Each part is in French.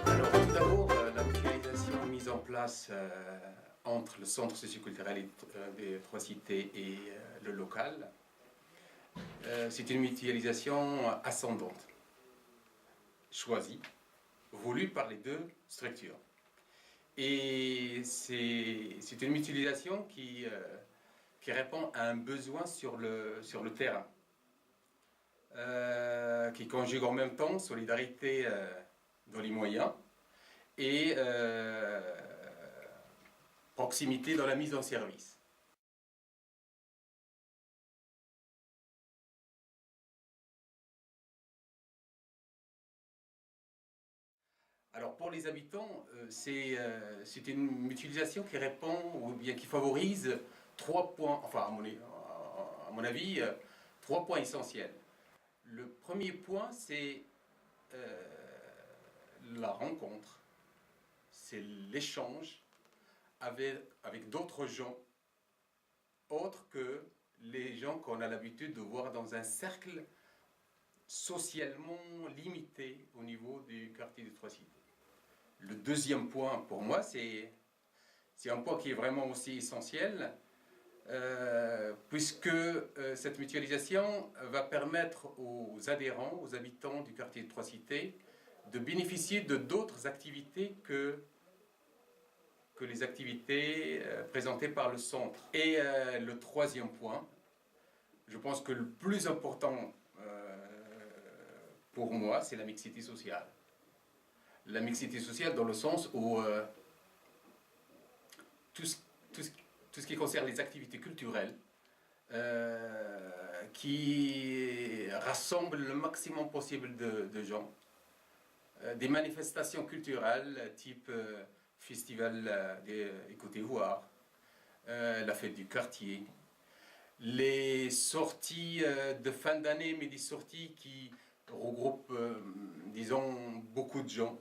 Alors, tout d'abord, la mutualisation mise en place entre le centre socioculturel des Trois Cités et le local, c'est une mutualisation ascendante, choisie, voulue par les deux structures. Et c'est une mutualisation qui répond à un besoin sur le terrain, qui conjugue en même temps solidarité dans les moyens et proximité dans la mise en service. Alors pour les habitants, c'est une mutualisation qui répond ou bien qui favorise trois points, enfin à mon avis, trois points essentiels. Le premier point, c'est la rencontre, c'est l'échange avec d'autres gens, autres que les gens qu'on a l'habitude de voir dans un cercle socialement limité au niveau du quartier des Trois Cités. Le deuxième point pour moi, c'est un point qui est vraiment aussi essentiel, puisque cette mutualisation va permettre aux adhérents, aux habitants du quartier des Trois Cités, de bénéficier de d'autres activités que les activités présentées par le centre. Et le troisième point, je pense que le plus important pour moi, c'est la mixité sociale. La mixité sociale dans le sens où tout ce qui concerne les activités culturelles qui rassemblent le maximum possible de gens, des manifestations culturelles type festival des Côtes-d'Ivoire, la fête du quartier, les sorties de fin d'année, mais des sorties qui regroupent, disons, beaucoup de gens.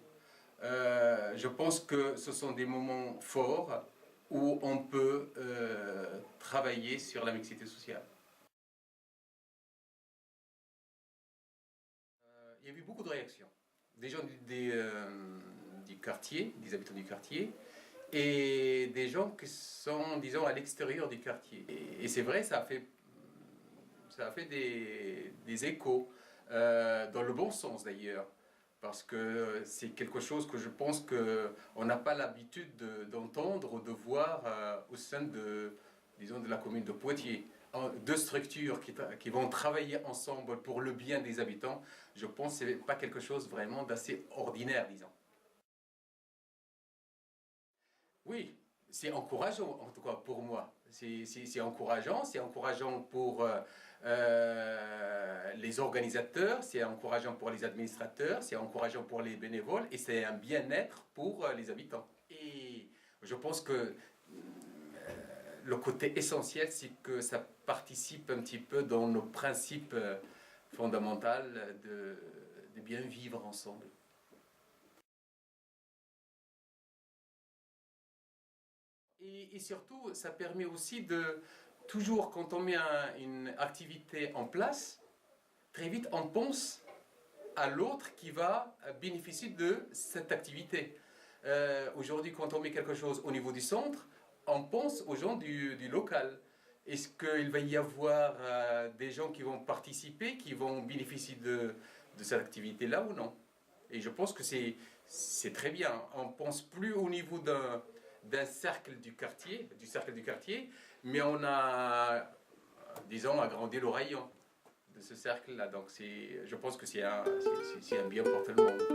Je pense que ce sont des moments forts où on peut travailler sur la mixité sociale. Il y a eu beaucoup de réactions. Des gens du quartier, des habitants du quartier, et des gens qui sont, disons, à l'extérieur du quartier. Et c'est vrai, ça a fait des échos, dans le bon sens d'ailleurs, parce que c'est quelque chose que je pense qu'on n'a pas l'habitude d'entendre ou de voir au sein disons, de la commune de Poitiers. Deux structures qui vont travailler ensemble pour le bien des habitants, je pense que ce n'est pas quelque chose vraiment d'assez ordinaire, disons. Oui, c'est encourageant, en tout cas pour moi. C'est encourageant pour les organisateurs, c'est encourageant pour les administrateurs, c'est encourageant pour les bénévoles et c'est un bien-être pour les habitants. Et je pense que le côté essentiel, c'est que ça participe un petit peu dans nos principes fondamentaux de bien vivre ensemble. Et surtout, ça permet aussi de, toujours quand on met une activité en place, très vite on pense à l'autre qui va bénéficier de cette activité. Aujourd'hui, quand on met quelque chose au niveau du centre, on pense aux gens du local. Est-ce qu'il va y avoir des gens qui vont participer, qui vont bénéficier de cette activité-là ou non? Et je pense que c'est très bien. On ne pense plus au niveau d'un cercle du quartier, mais on a, disons, agrandi le rayon de ce cercle-là. Donc je pense que c'est un bien pour tout le monde.